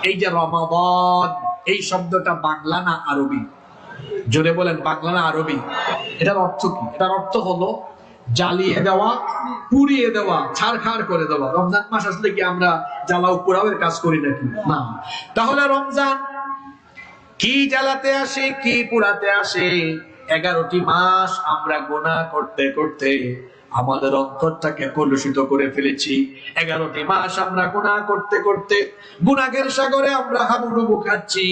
এই যে রমাদান, এই শব্দটা বাংলা না আরবি? জোরে বলেন, বাংলা না আরবি? এটার অর্থ কি? এটার অর্থ হলো জ্বালিয়ে দেওয়া, পুড়িয়ে দেওয়া, ছাড়খাড় করে দেওয়া। রমজান মাস আসলে কি আমরা জ্বালাও পোড়াওয়ের কাজ করি নাকি? না। তাহলে রমজান কি জ্বালাতে আসে, কি পোড়াতে আসে? 11টি মাস আমরা গুনাহ করতে করতে আমাদের অন্তরটাকে কলুষিত করে ফেলেছি। 11টি মাস আমরা গুনাহ করতে করতে গুনাহের সাগরে আমরা হাবুডুবু খাচ্ছি।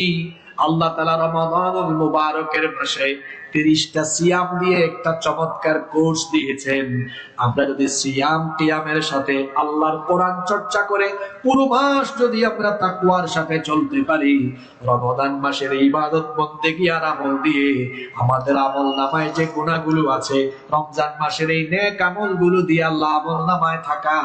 আল্লাহ তাআলা রমাদানুল মুবারকের ভাষায় 30টা সিয়াম দিয়ে একটা চমৎকার কোর্স দিয়েছেন। আমরা যদি সিয়াম টিয়ামের সাথে আল্লাহর কোরআন চর্চা করে পুরো মাস যদি আমরা তাকওয়ার সাথে চলতে পারি, রমাদান মাসের ইবাদত বন্দেগী আর আমল দিয়ে আমাদের আমল নামায় যে গুনাহগুলো আছে, রমজান মাসের এই নেক আমলগুলো দিয়ে আল্লাহ আমল নামায় থাকা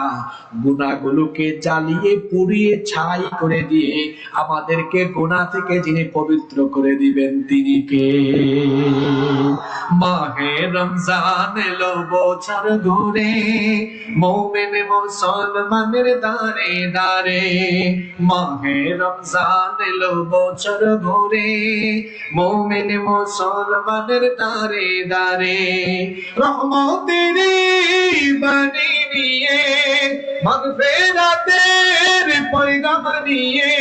গুনাহগুলোকে জ্বালিয়ে পুড়িয়ে ছাই করে দিয়ে আমাদেরকে গুনাহ থেকে যিনি পবিত্র করে দিবেন তিনি কে? মাহে রমজান এলো বছর ঘুরে, মুমিন মুসলমানের দারে দারে। মাহে রমজান এলো বছর ঘুরে, মুমিন মুসলমানের দারে দারে। রহমতের বাণী নিয়ে, মাগফিরাতের পয়গাম নিয়ে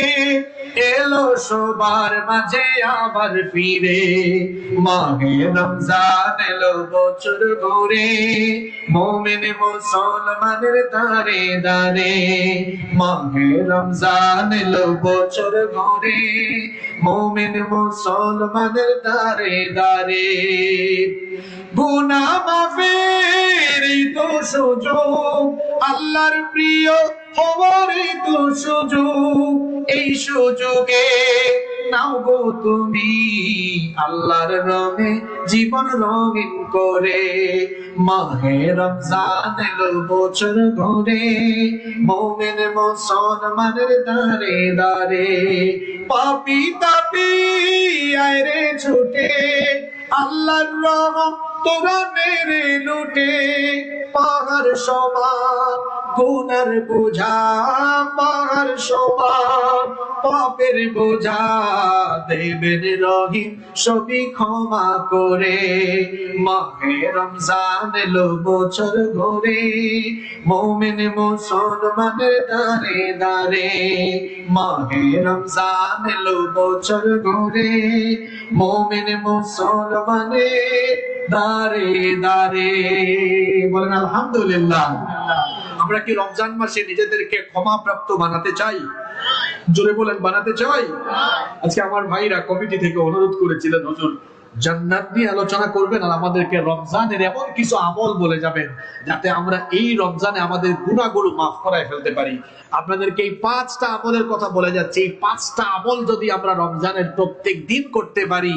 এলো সবার মাঝে আবার ফিরে। মাহে রমজান এলো বছর ঘুরে, মুমিন মুসলমানের দারে দারে। মাহে রমজান এলো বছর ঘুরে, মুমিন মুসলমানের দারে দারে। গুনাহ মাফের তো সুযোগ, আল্লাহর প্রিয় হওয়ার তো সুযোগ। এই সুযোগে নাও গো তুমি আল্লাহর রঙে জীবন রঙিন করে। মাহে রমজান এলো বছর ঘুরে, মুমিন মুসলমানের দারে দারে। পাপী তাপী আয় রে ছুটে, আল্লাহর রহম তোরা মেরে লুটে। পাহাড় সমান গুনার বোঝা, পাহাড় সমান পাপের বোঝা দেবেন রহিম সবই ক্ষমা করে। মাহে রমজান এলো বছর ঘুরে, মুমিন মুসলমানের দারে দারে। মাহে রমজান এলো বছর ঘুরে, মুমিন মুসলমানের দারে দারে। বলেন আলহামদুলিল্লাহ। আমরা কি রমজান মাসে নিজেদেরকে ক্ষমাপ্রাপ্ত বানাতে চাই? জোরে বলেন, বানাতে চাই? আজকে আমার ভাইরা কমিটি থেকে অনুরোধ করেছিলেন, হুজুর জান্নাত নিয়ে আলোচনা করবেন আর আমাদেরকে রমজানের এমন কিছু আমল বলে যাবেন যাতে আমরা এই রমজানে আমাদের গুনাহগুলো মাফ করায় ফেলতে পারি। আপনাদেরকে এই 5টা আমলের কথা বলে যাচ্ছে। এই 5টা আমল যদি আমরা রমজানের প্রত্যেক দিন করতে পারি,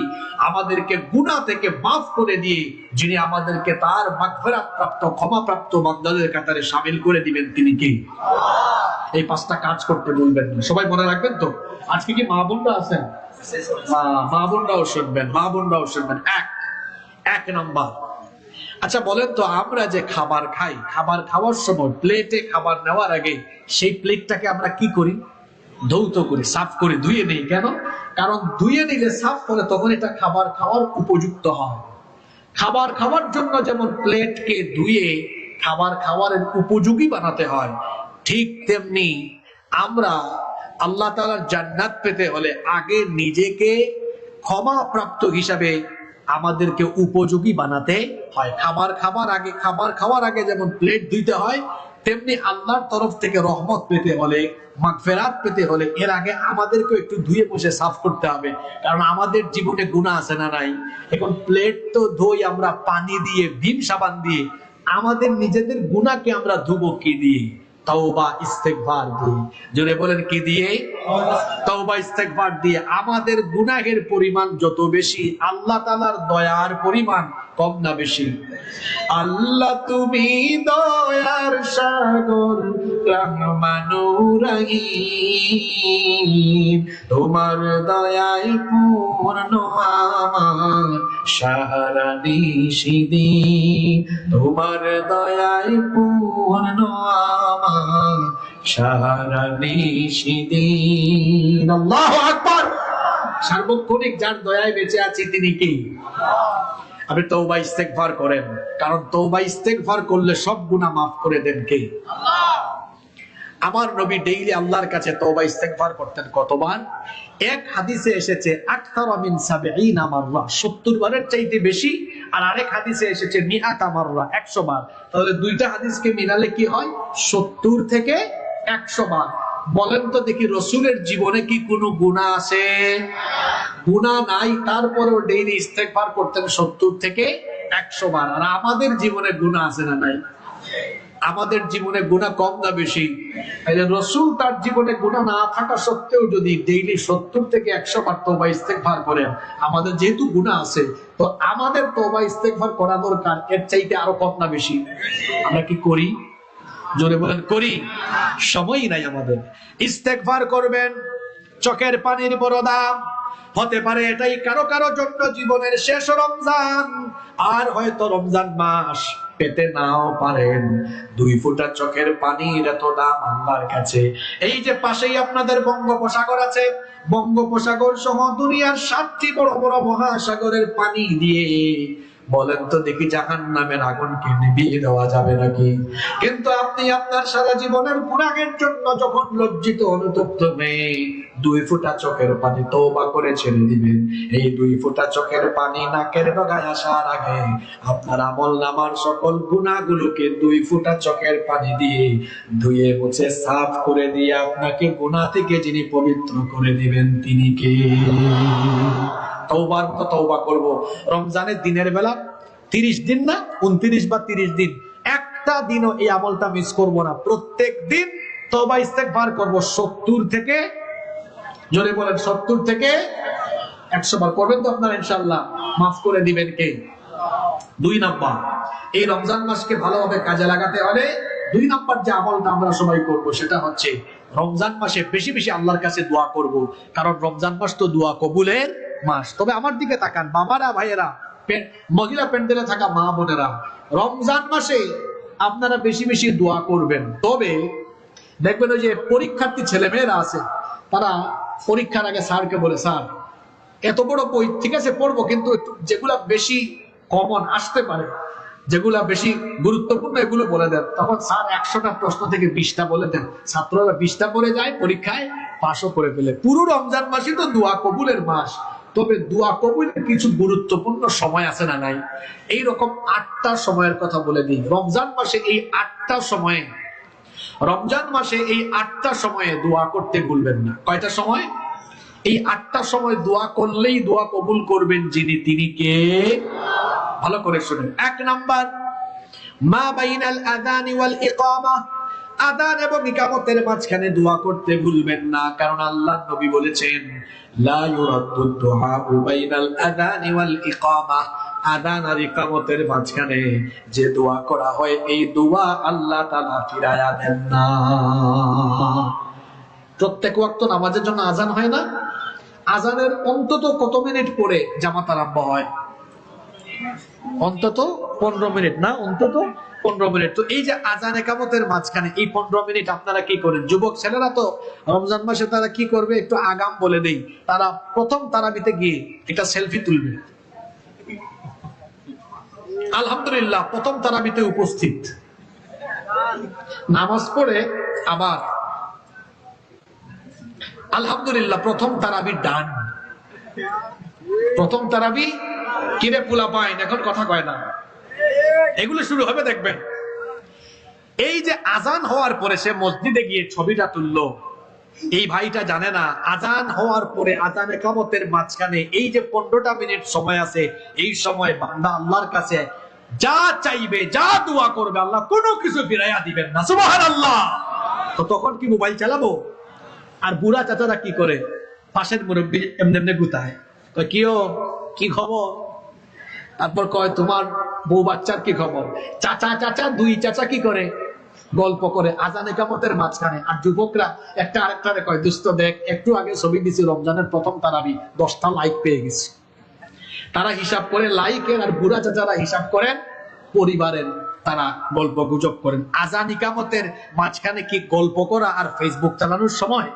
আমাদেরকে গুনাহ থেকে মাফ করে দিয়ে যিনি আমাদেরকে তার মাগফিরাত প্রাপ্ত ক্ষমাপ্রাপ্ত বান্দাদের কাতারে শামিল করে দিবেন তিনি কে? এই 5টা কাজ করতে বলবেন, সবাই মনে রাখবেন তো। আজকে কি মা বোনরা আছেন? মা বোনরাও শুনবেন, মা বোনরাও শুনবেন। এক নাম্বার, আচ্ছা বলেন তো, আমরা যে খাবার খাই, খাবার খাওয়ার সময় প্লেটে খাবার নেওয়ার আগে সেই প্লেটটাকে আমরা কি করি? ধৌত করি, সাফ করে ধুয়ে নেই। কেন? কারণ ধুয়ে নিলে, সাফ করে, তখন এটা খাবার খাওয়ার উপযুক্ত হয়। খাবার খাওয়ার জন্য যেমন প্লেটকে ধুয়ে খাবার খাওয়ার উপযোগী বানাতে হয়, ঠিক তেমনি আমরা আল্লাহ তাআলার জান্নাত পেতে হলে আগে নিজেকে ক্ষমাপ্রাপ্ত হিসাবে আমাদেরকে উপযোগী বানাতে হয়। খাবার খাওয়ার আগে যেমন প্লেট ধুইতে হয়, তেমনি আল্লাহর তরফ থেকে রহমত পেতে হলে, মাগফিরাত পেতে হলে এর আগে আমাদেরকে একটু ধুয়ে বসে সাফ করতে হবে। কারণ আমাদের জীবনে গুনাহ আছে না নাই? এখন প্লেট তো ধুই আমরা পানি দিয়ে, ভীম সাবান দিয়ে। আমাদের নিজেদের গুনাহকে আমরা ধুবো কি দিয়ে? তওবা ইস্তেগফার দিয়ে। জোরে বলেন, কি দিয়ে? তওবা ইস্তেগফার দিয়ে। আমাদের গুনাহের পরিমাণ যত বেশি, আল্লাহ তাআলার দয়ার পরিমাণ কম না বেশি? আল্লাহ তুমি দয়ার সাগর, রহমানুর রহিম। তোমার দয়ায় পূর্ণ আমার সাহারা নিশিদিন। তোমার দয়ায় পূর্ণ আমার সাহারা নিশিদিন। আলামিন। আল্লাহু আকবার। সার্বক্ষণিক যার দয়ায় বেঁচে আছি তিনি কি? আপনি তওবা ইস্তেগফার করেন, কারণ তওবা ইস্তেগফার করলে সব গুনাহ মাফ করে দেন কে? আল্লাহ। আমার নবী ডেইলি আল্লাহর কাছে তওবা ইস্তেগফার করতেন কতবার? এক হাদিসে এসেছে আকতারা মিন ৭০ মাররা, ৭০ বারের চাইতে বেশি। আর আরেক হাদিসে এসেছে মিআতা মাররা, ১০০ বার। তাহলে দুইটা হাদিসকে মিলালে কি হয়? ৭০ থেকে ১০০ বার। বলেন তো দেখি, রাসূলের জীবনে কি কোনো গুনাহ আছে? গুনাহ নাই, তারপরেও ডেইলি ইস্তেগফার করতেন ৭০ থেকে ১০০ বার। আর আমাদের জীবনে গুনাহ আছে না নাই? আমাদের জীবনে গুনাহ কম না বেশি? রাসূল তার জীবনে গুনাহ না থাকা সত্ত্বেও যদি ডেইলি ৭০ থেকে ১০০ বার তওবা ইস্তেগফার করেন, আমাদের যেহেতু গুনাহ আছে, তো আমাদের তওবা ইস্তেগফার করা দরকার এর চাইতে আরো কম না বেশি? আমরা কি করি? জোরে বলেন, করি? সময়ই নাই আমাদের। ইস্তেগফার করবেন, চোখের পানির বড় দাম। হতে পারে এটাই কারো কারো জন্য জীবনের শেষ রমজান, আর হয়তো রমজান মাস পেতে নাও পারেন। 2 ফোঁটা চোখের পানির এত দাম আল্লাহর কাছে। এই যে পাশেই আপনাদের বঙ্গোপসাগর আছে, বঙ্গোপসাগর সহ দুনিয়ার 7টি বড় বড় মহাসাগরের পানি দিয়ে বলেন তো দেখি জাহান্নামের আগুনকে নিভিয়ে দেওয়া যাবে নাকি? কিন্তু আপনি আপনার সারা জীবনের গুনাহের জন্য যখন লজ্জিত অনুতপ্ত হয়ে 2 ফোঁটা চোখের পানি তওবা করে ছেড়ে দিবেন, এই 2 ফোঁটা চোখের পানি নাকের ডগায় আসার আগে আপনার আমলনামার সকল গুনাহগুলোকে 2 ফোঁটা চোখের পানি দিয়ে ধুয়ে মুছে সাফ করে দিয়ে আপনাকে গুনাহ থেকে যিনি পবিত্র করে দিবেন তিনি কে? তওবার মতো তওবা করব। রমজানের দিনের বেলা 30 দিন না 29 বা 30 দিন, একটা দিনও এই আমলটা মিস করব না। প্রত্যেক দিন তওবা ইস্তেগফার করব ৭০ থেকে, জোরে বলেন, ৭০ থেকে ১০০ বার করবেন তো আপনারা ইনশাআল্লাহ। মাফ করে দিবেন কে? 2 নাম্বার, এই রমজান মাসকে ভালোভাবে কাজে লাগাতে হলে 2 নাম্বার যে আমলটা আমরা সবাই করব সেটা হচ্ছে রমজান মাসে বেশি বেশি আল্লাহর কাছে দোয়া করব, কারণ রমজান মাস তো দোয়া কবুলের মাস। তবে আমার দিকে তাকান বাবারা, ভাইয়েরা, মহিলা প্যান্ডেলে থাকা মা বোনেরা, রমজান মাসে আপনারা বেশি বেশি দোয়া করবেন। তবে দেখবেন ওই যে পরীক্ষার্থী ছেলে মেয়েরা আছে, তারা পরীক্ষার আগে স্যারকে বলে, স্যার এত বড় বই ঠিক আছে পড়বো, কিন্তু একটু যেগুলা বেশি কমন আসতে পারে, যেগুলা বেশি গুরুত্বপূর্ণ এগুলো বলে দেন। তখন স্যার 100টা প্রশ্ন থেকে 20টা বলে দেন, ছাত্ররা 20টা পড়ে যায়, পরীক্ষায় পাশও করে ফেলে। পুরো রমজান মাসই তো দোয়া কবুলের মাস। তবে দোয়া কবুলের কিছু গুরুত্বপূর্ণ সময় আছে না নাই? এইরকম 8টা সময়ের কথা বলে দিই। রমজান মাসে এই 8টা সময়ে, রমজান মাসে এই 8টা সময়ে দোয়া করতে ভুলবেন না। কয়টা সময়? এই 8টা সময় দোয়া করলেই দোয়া কবুল করবেন যিনি, তিনি কে? ভালো করে শুনেন। 1 নাম্বার, মা বাইনাল আযানি ওয়াল ইকামা, আযান এবং ইকামতের মাঝখানে দোয়া করতে ভুলবেন না, কারণ আল্লাহর নবী বলেছেন লা ইউরাদ্দু দুআ বাইনাল আযানি ওয়াল ইকামা, আযান আর ইকামতের মাঝখানে যে দোয়া করা হয় এই দোয়া আল্লাহ তাআলা ফিরায়া দেন না। প্রত্যেক ওয়াক্ত নামাজের জন্য আযান হয় না? আযানের অন্তত কত মিনিট পরে জামাত আরম্ভ হয়? অন্তত 15 মিনিট না? অন্তত 15 মিনিট। তো এই যে আযান ইকামতের মাঝখানে এই 15 মিনিট আপনারা কি করেন? যুবক ছেলেরা তো রমজান মাসে তারা কি করবে একটু আগাম বলে দেই। তারা প্রথম তারাবিতে গিয়ে একটা সেলফি তুলবে। আলহামদুলিল্লাহ প্রথম তারাবিতে উপস্থিত, নামাজ পড়ে আবার আলহামদুলিল্লাহ প্রথম তারাবি ডান। প্রথম তারাবি কিরে পোলা পাইন এখন কথা কয় না, এগুলো শুরু হবে দেখবেন। এই যে আজান হওয়ার পরে সে মসজিদে গিয়ে ছবিটা তুললো, এই ভাইটা জানে না আজান হওয়ার পরে আজান ইকামতের মাঝখানে এই যে 15টা মিনিট সময় আছে, এই সময় বান্দা আল্লাহর কাছে যা চাইবে, যা দোয়া করবে আল্লাহ কোনো কিছু ফিরাইয়া দিবেন না। সুবহানাল্লাহ। তো তখন কি মোবাইল চালাবো? আর বুড়া চাচারা কি করে? পাশের মুরব্বী এমনি এমনি গুতায়, কি খবর? তারপর কয় তোমার বউ বাচ্চার কি খবর? চাচা চাচা 2 চাচা কি করে? গল্প করে আজান ইকামতের মাঝখানে। আর যুবকরা একটা আরেকটারে কয়, দোস্ত দেখ একটু আগে ছবি দিছি রমজানের প্রথম তারাবি, 10টা লাইক পেয়ে গেছি। তারা হিসাব করে লাইকের, আর বুড়া চাচারা হিসাব করেন পরিবারের, তারা গল্প গুজব করেন। আজান ইকামতের মাঝখানে কি গল্প করা আর ফেসবুক চালানোর সময়?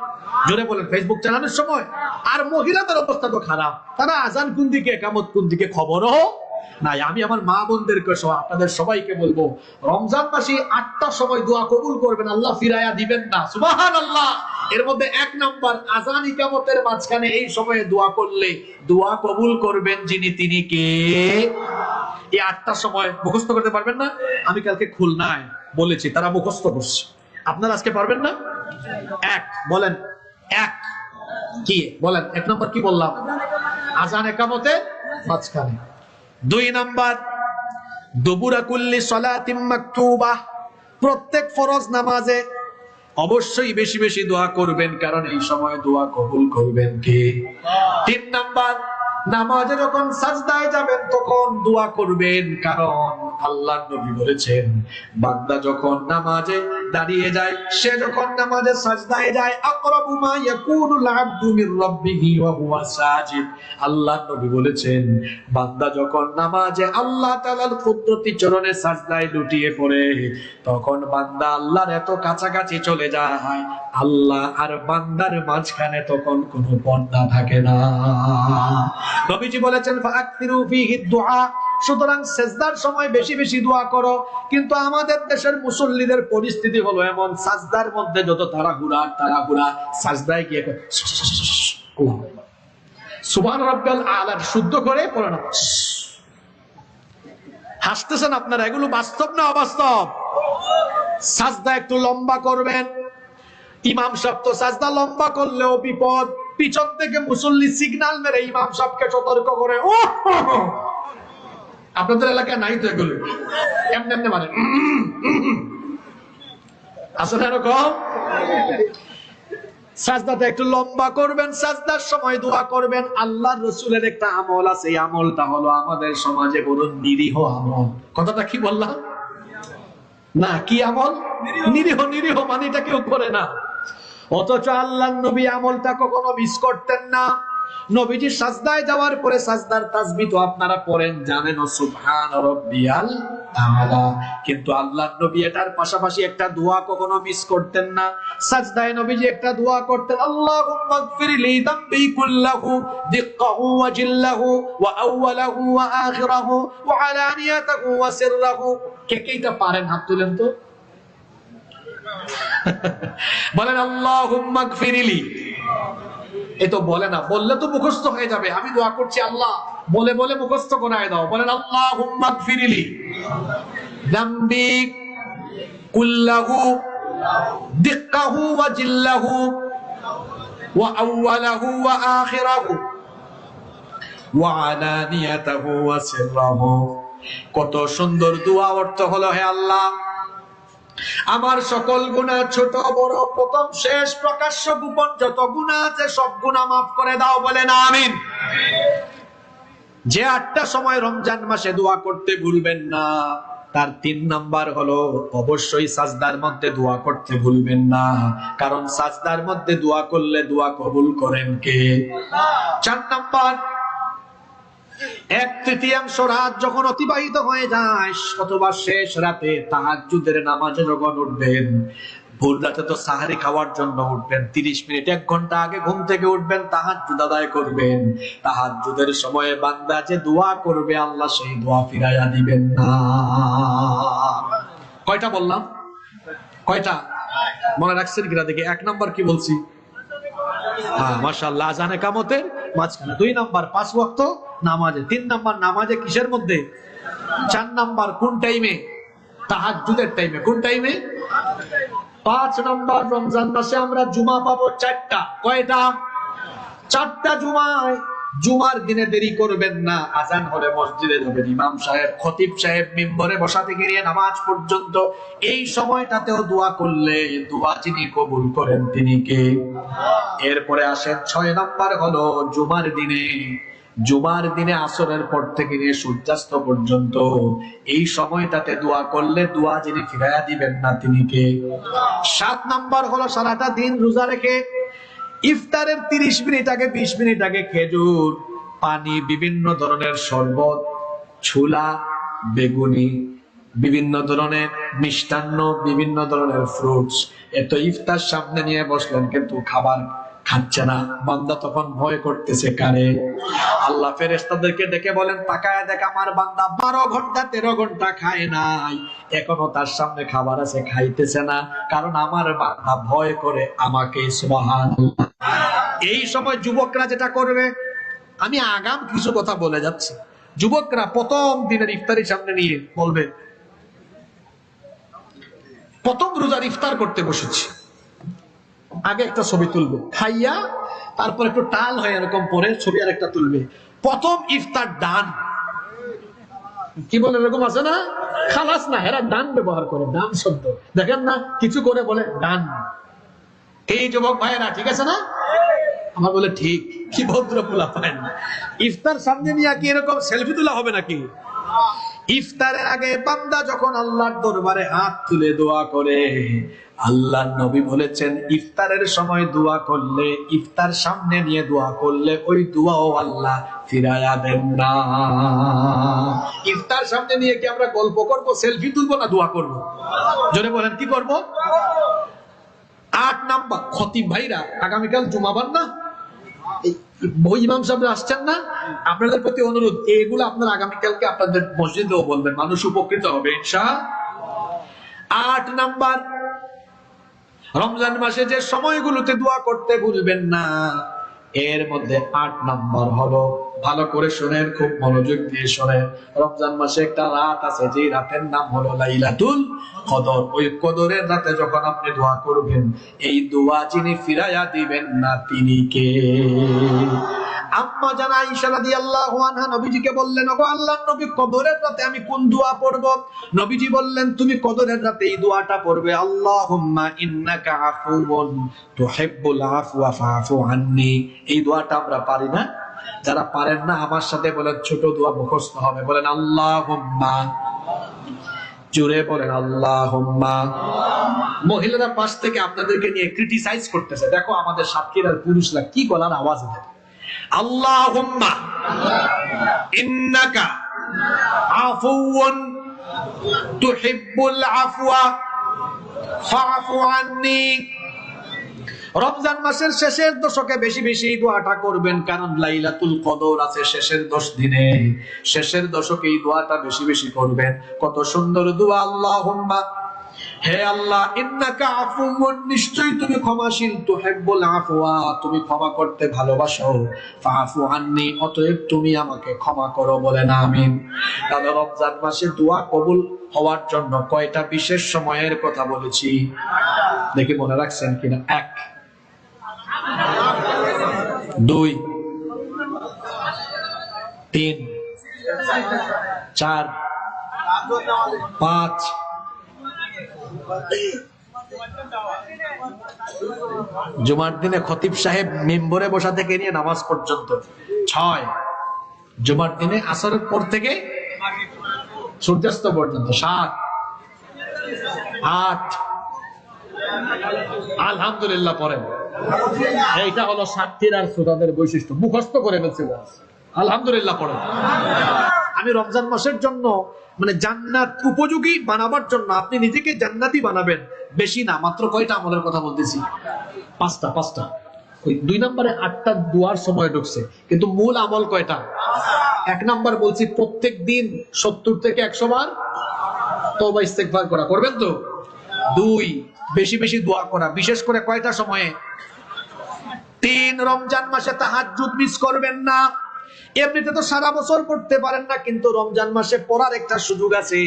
জোরে বলেন, ফেসবুক চালানোর সময়। আর মহিলাদের অবস্থা তো খারাপ, তারা আজান কোন দিকে একামত কোন দিকে খবরও নাই। আমি আমার মা বোনদেরকে সহ আপনাদের সবাইকে বলবো, রমজান মাসে 8টার সময় দোয়া কবুল করবেন, আল্লাহ ফিরাইয়া দিবেন না। সুবহানাল্লাহ। এর মধ্যে 1 নাম্বার, আজান ইকামতের মাঝখানে এই সময়ে দোয়া করলে দোয়া কবুল করবেন যিনি, তিনি কে? এই 8টার সময় মুখস্থ করতে পারবেন না? আমি কালকে খুলনায় বলেছি, তারা মুখস্থ করছে। আপনারা আজকে পারবেন না? এক বলেন, এক কি বলেন? 1 নাম্বার কি বললাম? আজান ইকামতের মাঝখানে। 2 নাম্বার, দুবুরা কুল্লি সালাতিন মাকতুবা, প্রত্যেক ফরজ নামাজে অবশ্যই বেশি বেশি দোয়া করবেন, কারণ এই সময় দোয়া কবুল করবেন কে? 3 নাম্বার, নামাজে যখন সাজদায় যাবেন তখন দোয়া করবেন, কারণ আল্লাহর নবী বলেছেন, বান্দা যখন নামাজে দাঁড়িয়ে যায়, সে যখন নামাজে সাজদায় যায়, আকরাবু মা ইয়াকুনুল আবদু মির রাব্বিহি ওয়া হুয়া সাজিদ। আল্লাহর নবী বলেছেন, বান্দা যখন নামাজে আল্লাহ তাআলার কুদরতি চরণে সাজদায় লুটিয়ে পড়ে, তখন বান্দা আল্লাহর এত কাছাকাছি চলে যায়, আল্লাহ আর বান্দার মাঝখানে তখন কোনো পর্দা থাকে না। নবীজি বলেছেন, ফাআকতিরু ফীহি দুআ, সুতরাং সিজদার সময় বেশি বেশি দোয়া করো। কিন্তু আমাদের দেশের মুসল্লিদের পরিস্থিতি হলো এমন, সাজদার মধ্যে যত তাড়াহুড়া, সাজদায় গিয়ে সুবহান রাব্বিয়াল আলা শুদ্ধ করে পড়ে না। হাসতেছেন আপনারা, এগুলো বাস্তব না অবাস্তব? সাজদা একটু লম্বা করবেন। ইমাম সাহেব তো সাজদা লম্বা করলেও বিপদ, পিছন থেকে মুসল্লি সিগন্যাল মেরে ইমাম সাহেবকে সতর্ক করে। ও আপনাদের এলাকায় নাই তো এগুলো? এমনি এমনি মানে আসলে এরকম। সাজদাটা একটু লম্বা করবেন, সাজদার সময় দোয়া করবেন। আল্লাহর রাসূলের একটা আমল আছে, এই আমলটা হলো আমাদের সমাজে বড় নিরীহ আমল। কথাটা কি বললাম? না, কি আমল? নিরীহ। নিরীহ মানে এটা কেউ করে না, অথচ আল্লাহর নবী আমলটা কখনো মিস করতেন না। নবীজি সাজদায় যাওয়ার পরে সাজদার তাসবিহ তো আপনারা পড়েন, জানেন, সুবহান রাব্বিয়াল আলা, কিন্তু আল্লাহর নবী এটার পাশাপাশি একটা দোয়া কখনো মিস করতেন না। সাজদায় নবীজি একটা দোয়া করতেন, আল্লাহুম্মা গফির লি যামবি কুল্লাহু দিক্কাহু ওয়া জিল্লাহু ওয়া আউওয়ালাহু ওয়া আখিরাহু ওয়া আলানিয়াতাহু ওয়া সিররাহু। কে কে এটা পারেন? হাত তুলেন তো। বলেন আল্লাহুম্মা গফিরলি। এই তো বলে না, বললে তো মুখস্থ হয়ে যাবে। আমি দোয়া করছি, আল্লাহ বলে বলে মুখস্থ করায় দাও। বলেন আল্লাহুম্মা গফিরলি যামবি কুল্লাহু দিক্কাহু ওয়া জিল্লাহু ওয়া আউওয়ালাহু ওয়া আখিরাহু ওয়া আলানিয়াতাহু ওয়া সিররাহু। কত সুন্দর দোয়া। অর্থ হলো, হে আল্লাহ, আমার সকল গুনাহ, ছোট বড়, প্রথম শেষ, প্রকাশ্য গোপন যত গুনাহ আছে সব গুনাহ মাফ করে দাও। বলেন আমিন। যে 8টা সময় রমজান মাসে দোয়া করতে ভুলবেন না, তার 3 নাম্বার হলো অবশ্যই সাজদার মধ্যে দোয়া করতে ভুলবেন না, কারণ সাজদার মধ্যে দোয়া করলে দোয়া কবুল করেন কে? 4 নাম্বার, 1/3 রাত যখন অতিবাহিত হয়ে যায়, অথবা শেষ রাতে তাহাজ্জুদের নামাজে যখন উঠবেন, ভোর রাতে তো সাহারি খাওয়ার জন্য উঠবেন, 30 মিনিট 1 ঘন্টা আগে ঘুম থেকে উঠবেন, তাহাজ্জুদ আদায় করবেন। তাহাজ্জুদের সময়ে বান্দা যে দোয়া করবে, আল্লাহ সেই দোয়া ফিরাইয়া দিবেন না। কয়টা বললাম? কয়টা মনে রাখছেন কিনা দেখি? 1 নাম্বার কি বলছি? হ্যাঁ, মাশাআল্লাহ, আজান ইকামতের মাঝখানে। 2 নাম্বার 5 ওয়াক্ত নামাজে। 3 নাম্বার নামাজে কিসের মধ্যে? 4 নাম্বার কোন টাইমে? তাহাজ্জুদের টাইমে। কোন টাইমে? 5 নাম্বার, রমজান মাসে আমরা জুমা পাবো 4টা। কয়টা? 4টা জুমায়। জুমার দিনে দেরি করবেন না, আজান হলে মসজিদে যাবেন। ইমাম সাহেব, খতিব সাহেব মিম্বরে বসা থেকে নিয়ে নামাজ পর্যন্ত এই সময়টাতেও দোয়া করলে দোয়া যিনি কবুল করেন তিনি কে? এরপরে আসেন 6 নাম্বার হলো জুমার দিনে। জুমার দিনে আসরের পর থেকে নিয়ে সূর্যাস্ত পর্যন্ত এই সময়টাতে দোয়া করলে দোয়া যিনি ফিরাইয়া দিবেন না তিনি কে? 7 নাম্বার হলো সারাটা দিন রোজা রেখে ইফতারের 30 মিনিট আগে, 20 মিনিট আগে খেজুর, পানি, বিভিন্ন ধরনের শরবত, ছোলা, বেগুনি, বিভিন্ন ধরনের মিষ্টান্ন, বিভিন্ন ধরনের ফ্রুটস, এত ইফতার সামনে নিয়ে বসলেন কিন্তু খাবার খাচ্ছে না। বান্দা তখন ভয় করতেছে কারে? আল্লাহ ফেরেশতাদেরকে ডেকে বলেন, তাকায় দেখ আমার বান্দা 12 ঘন্টা 13 ঘন্টা খায় নাই, এখনো তার সামনে খাবার আছে, খাইতেছে না, কারণ আমার বান্দা ভয় করে আমাকে। সুবহানাল্লাহ। এই সময় যুবকরা যেটা করবে, আমি আগাম কিছু কথা বলে যাচ্ছি, যুবকরা প্রথম দিনের ইফতারির সামনে নিয়ে বলবে, প্রথম রোজার ইফতার করতে বসেছি, আগে একটা ছবি তুলবে, খাইয়া তারপর একটু টাল হয়ে এরকম পরে ছবি আর একটা তুলবে, প্রথম ইফতার ডান। কি বলে এরকম আছে না? খালাস না, এরা ডান ব্যবহার করে, ডান শব্দ দেখেন না, কিছু করে বলে ডান। এই যুবক ভাইয়েরা ঠিক আছে না? আমার বলে ঠিক, কি ভদ্র পোলা পায় না। ইফতার সামনে নিয়ে কি এরকম সেলফি তোলা হবে নাকি? ইফতারের আগে বান্দা যখন আল্লাহর দরবারে হাত তুলে দোয়া করে, আল্লাহর নবী বলেছেন ইফতারের সময় দোয়া করলে, ইফতার সামনে নিয়ে দোয়া করলে ওই দোয়াও আল্লাহ ফিরায়া দেন না। ইফতার সামনে নিয়ে কি আমরা গল্প করব, সেলফি তুলবো, না দোয়া করব? জোরে বলেন, কি করব? 8 নাম্বার, খতিব ভাইরা আগামীকাল জুমাবার না, বই ইমাম সাহেব আসছেন না, আপনাদের প্রতি অনুরোধ, এগুলো আপনারা আগামীকালকে আপনাদের মসজিদেও বলবেন, মানুষ উপকৃত হবে ইনশাআল্লাহ। 8 নাম্বার, রমজান মাসে যে সময়গুলোতে দোয়া করতে ভুলবেন না, এর মধ্যে 8 নাম্বার হলো, ভালো করে শুনেন, খুব মনোযোগ দিয়ে শুনেন, রমজান মাসে একটা রাত আছে, যে রাতের নাম হলো লাইলাতুল কদর। ওই কদরের রাতে যখন আপনি দোয়া করবেন, এই দোয়া যিনি ফিরাইয়া দিবেন না তিনি কে? আম্মা জান আয়েশা রাদিয়াল্লাহু আনহা নবীজিকে বললেন, ওগো আল্লাহর নবী, কদরের রাতে আমি কোন দোয়া পড়ব? নবীজি বললেন, তুমি কদরের রাতে এই দোয়াটা পড়বে, আল্লাহুম্মা ইন্নাকা আফুউন তুহিব্বুল আফওয়া ফাআফু আন্নী। এই দোয়াটা আমরা পারি না, যারা পারেন না আমার সাথে বলেন, ছোট দোয়া মুখস্থ হবে, বলেন আল্লাহুম্মা, জোরে বলেন আল্লাহুম্মা। মহিলারা পাশ থেকে আপনাদেরকে নিয়ে ক্রিটিসাইজ করতেছে, দেখো আমাদের সাতক্ষীরার পুরুষরা কি গলার আওয়াজ দেয়, আল্লাহুম্মা ইন্নাকা আফুউন তুহিব্বুল আফওয়া ফাআফু আন্নী। রমজান মাসের শেষের দশকে বেশি বেশি এই দোয়াটা করবেন, কারণ লাইলাতুল কদর আছে শেষের 10 দিনে, শেষের দশকে এই দোয়াটা বেশি বেশি করবেন। কত সুন্দর দোয়া, আল্লাহুম্মা, হে আল্লাহ, ইন্নাকা আফুউন, নিশ্চয়ই তুমি ক্ষমাশীল, তুহিব্বুল আফওয়া, তুমি ক্ষমা করতে ভালোবাসো, ফাআফু আন্নী, অতএব তুমি আমাকে ক্ষমা করো, বলেন আমিন। তাহলে রমজান মাসে দোয়া কবুল হওয়ার জন্য কয়টা বিশেষ সময়ের কথা বলেছি, দেখি মনে রাখছেন কিনা? 1, 2, 3, 4, 5, জুমার দিনে খতিব সাহেব মিম্বরে বসা থেকে নিয়ে নামাজ পর্যন্ত 6, জুমার দিনে আসরের পর থেকে সূর্যাস্ত পর্যন্ত 7, 8, আলহামদুলিল্লাহ পড়েন। এইটা হলো সাতক্ষীরার শ্রোতাদের বৈশিষ্ট্য, মুখস্থ করে ফেলছে, আলহামদুলিল্লাহ পড়েন। আমি রমজান মাসের জন্য, মানে জান্নাত উপযোগী বানাবার জন্য, আপনি নিজেকে জান্নাতি বানাবেন, বেশি না, মাত্র কয়টা আমলের কথা বলতেছি? 5টা। ওই 2 নম্বরে 8টা দুয়ার সময় ঢুকছে, কিন্তু মূল আমল কয়টা? 1 নাম্বার বলছি, প্রত্যেক দিন 70 থেকে 100 বার তওবা ইস্তেগফার করা, করবেন তো? 2, বেশি বেশি দোয়া করা, বিশেষ করে কয়টা সময়ে? 3, রমজান মাসে তাহাজ্জুদ মিস করবেন না। এমনিতে তো সারা বছর পড়তে পারেন না, কিন্তু রমজান মাসে পড়ার একটা সুযোগ আছে।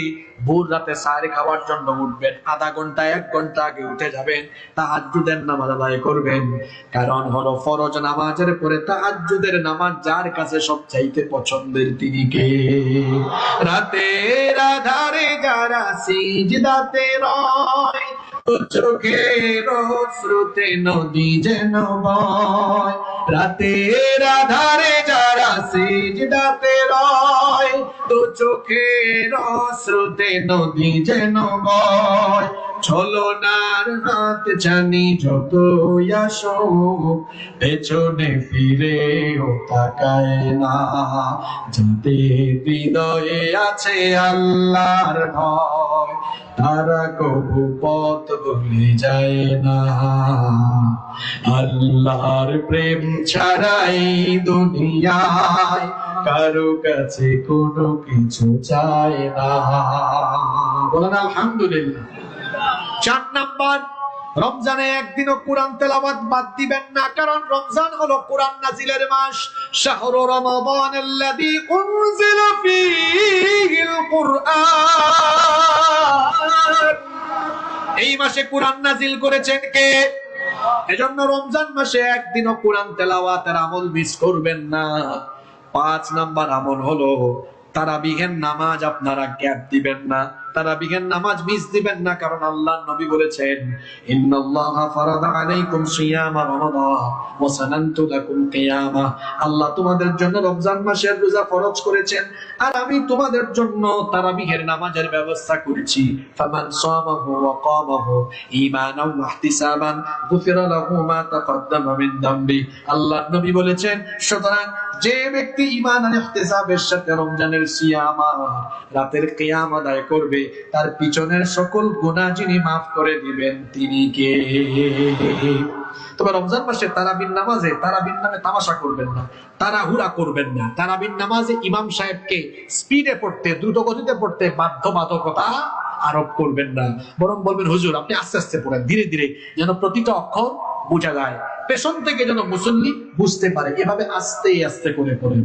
ভোর রাতে সাহরি খাওয়ার জন্য উঠবেন, আধা ঘন্টা 1 ঘন্টা আগে উঠে যাবেন, তাহাজ্জুদের নামাজ আদায় করবেন। কারণ হলো ফরজ নামাজের পরে তাহাজ্জুদের নামাজ যার কাছে সবচাইতে পছন্দের তিনি কে? রাতের আধারে যারা সিজদাতে রয়, চোখের স্রোতে নদী যেন বয়। রাতের আধারে যারা সিজদাতে রয়, তো চোখের স্রোতে নদী যেন বয়। ছলনার হাত ছানি যত আসো, পেছনে ফিরেও তাকায় না, যাদের হৃদয়ে আছে আল্লাহর ভয়, তারা কবু পথ ভুলে যায় না। আল্লাহর প্রেম ছাড়াই দুনিয়ায় কারো কাছে কোনো কিছু চায় না। বলেন আলহামদুলিল্লাহ। 4 নাম্বার, রমজানে একদিনও কোরআন তেলাওয়াত বাদ দিবেন না, কারণ রমজান হলো কোরআন নাজিলের মাস। শাহরু রমাদানাল্লাযী উনজিলা ফীহিল কুরআন, এই মাসে কোরআন নাজিল করেছেন কে? এজন্য রমজান মাসে একদিনও কোরআন তেলাওয়াতের আমল মিস করবেন না। 5 নাম্বার আমল হলো তারাবিহের নামাজ আপনারা গ্যাপ দিবেন না, তারাবিহের নামাজ মিস দিবেন না, কারণ আল্লাহর নবী বলেছেন ইন্নাল্লাহা ফারাদা আলাইকুম সিয়ামা রমাদান ওয়া সানানতু লাকুম কিয়ামা, আল্লাহ তোমাদের জন্য রমজান মাসের রোজা ফরজ করেছেন আর আমি তোমাদের জন্য তারাবিহের নামাজের ব্যবস্থা করেছি। ফামান সামাহু ওয়া কামাহু ঈমানাও ওয়া ইহতিসাবান গুফিরা লাহু মা তাকদ্দামা মিন যামবি, আল্লাহর নবী বলেছেন সুতরাং যে ব্যক্তি ঈমান আর ইহতিসাবের সাথে রমজানের সিয়াম রাতের কিয়াম আদায় করবে, তার পিছনের সকল গুনাহ যিনি মাফ করে দিবেন তিনি কে? তবে রমজান মাসে তারাবির নামাজে তারাবির নামে তামাশা করবেন না, তাড়াহুড়া করবেন না। তারাবির নামাজে ইমাম সাহেবকে স্পিডে পড়তে, দ্রুত গতিতে পড়তে বাধ্যবাধকতা আরোপ করবেন না, বরং বলবেন হুজুর আপনি আস্তে আস্তে পড়েন, ধীরে ধীরে, যেন প্রতিটা অক্ষর বোঝা যায়, পেছন থেকে যেন মুসল্লি বুঝতে পারে, এভাবে আস্তে আস্তে করে পড়েন।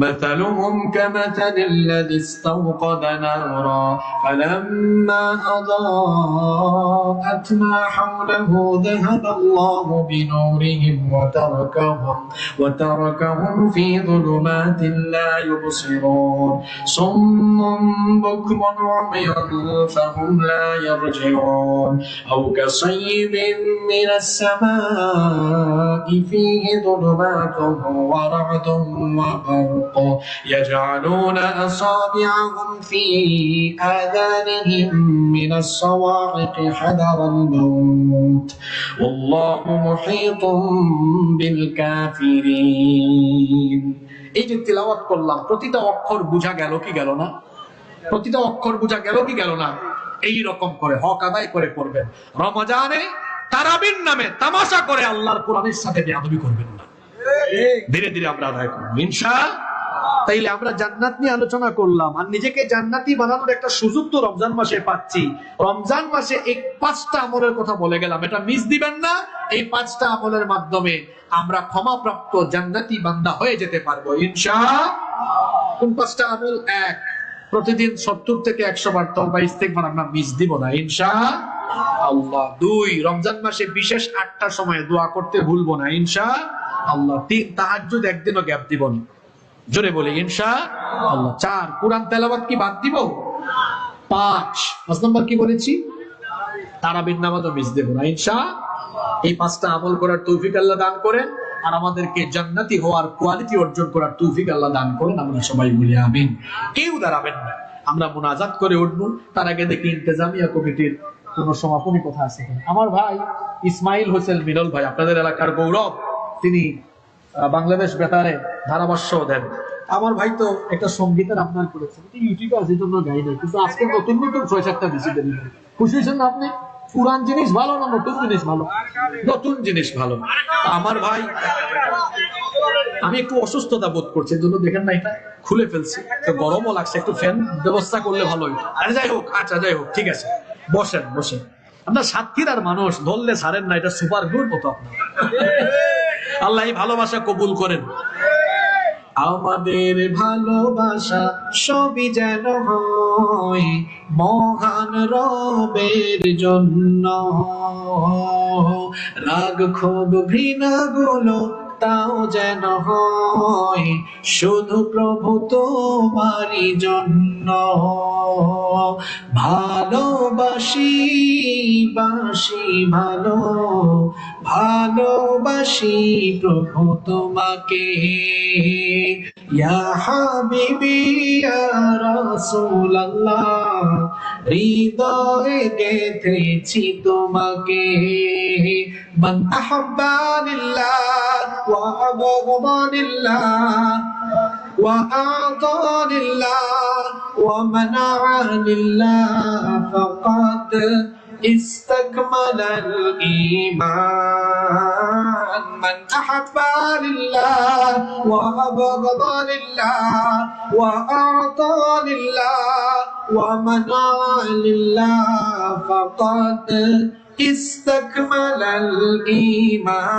মাতালুহুম কামাতালিল্লাযী ইসতাওকাদা নারা ফালাম্মা আযাআত মা হাওলাহু যাহাবাল্লাহু বিনূরিহিম ওয়া তারাকাহুম ফী যুলুমাতিন লা ইউবসিরুন সুম্মুন বুকমুন উময়ুন ফাহুম লা ইয়ারজিউন আও কাসাইয়্যিবিন মিনাস সামা فيه ظلمات ورعد وبرق يجعلون أصابعهم في آذانهم من الصواعق حذر الموت والله محيط بالكافرين। এই যে তিলাওয়াত করলাম, প্রতিটা অক্ষর বোঝা গেল কি গেল না? প্রতিটা অক্ষর বোঝা গেল কি গেল না? এই রকম করে হক আদায় করে পড়বেন। রমজানে তারাবির নামে তামাশা করে আল্লাহর কোরআনের সাথে বেয়াদবি করবেন না, ধীরে ধীরে আমরা আদায় করব ইনশাআল্লাহ। তাইলে আমরা জান্নাত নিয়ে আলোচনা করলাম, আর নিজেকে জান্নাতি বানানোর একটা সুযোগ তো রমজান মাসে পাচ্ছি। রমজান মাসে এই 5টা আমলের কথা বলে গেলাম, এটা মিস দিবেন না। এই 5টা আমলের মাধ্যমে আমরা ক্ষমাপ্রাপ্ত জান্নাতি বান্দা হয়ে যেতে পারবো ইনশাআল্লাহ। কোন 5টা আমল? 1, প্রতিদিন 70 থেকে 100 বার তওবা ইস্তেগফার আমরা মিস দিব না ইনশাআল্লাহ। 2, রমজান মাসে বিশেষ 8টার সময় দোয়া করতে ভুলবো না ইনশাআল্লাহ। 3, তাহাজ্জুদ একদিনও গ্যাপ দিব না, জোরে বলি ইনশাআল্লাহ। 4, কোরআন তেলাওয়াত কি বাদ দিব? 5 নম্বর কি বলেছি? তারাবির নামাজও মিস দেব না ইনশাআল্লাহ। এই 5টা আমল করার তৌফিক আল্লাহ দান করেন, আর আমাদেরকে জান্নাতি হওয়ার কোয়ালিটি অর্জন করার তৌফিক আল্লাহ দান করেন। আমরা সবাই বলি আমিন। কেউ দাঁড়াবেন না, আমরা মুনাজাত করে উঠবো। তার আগে দেখি ইন্তেজামিয়া কমিটির কোন সমাপনী কথা আছে কিনা। আমার ভাই ইসমাইল হোসেন মিনল ভাই, আপনাদের এলাকার গৌরব, তিনি বাংলাদেশ বেতারে ধারাভাষ্য দেন। আমার ভাই তো একটা সঙ্গীতের আপনার করেছেন, ইউটিউবে আছে জন্য গাই নাই, কিন্তু আজকে নতুন নতুন 6-7টা বেশি দেন। খুশি হয়েছেন না আপনি? পুরান জিনিস ভালো না নতুন জিনিস ভালো? নতুন জিনিস ভালো। আমার ভাই, আমি একটু অসুস্থতা বোধ করছি, এর জন্য দেখেন না এটা খুলে ফেলছি, তো গরমও লাগছে, একটু ফ্যান ব্যবস্থা করলে ভালো হইতো। আরে যাই হোক, আচ্ছা যাই হোক, ঠিক আছে, বসেন বসেন। আপনার সাতক্ষীরার মানুষ, ধরলে ছাড়েন না, এটা সুপার গুড মতো আপনার। আল্লাহ এই ভালোবাসা কবুল করেন। আমাদের ভালোবাসা সবই যেন হয় মহান রবের জন্য, রাগ ক্ষোভ ঘৃণা গুলো তাও যেন হয় শুধু প্রভু তোমারই জন্য। ভালোবাসি বাসি ভালো, ভালোবাসি প্রভু তোমাকে, ইয়া হাবিবি ইয়া রাসূলুল্লাহ, হৃদয়ে গেঁথেছি তোমাকে। মান আহাব্বা লিল্লাহ ওয়া আবগাদা লিল্লাহ ওয়া আতা লিল্লাহ ومنع لله فقد استكمل الإيمان من أحب لله وأبغض لله وأعطى لله ومنع لله فقد استكمل الإيمان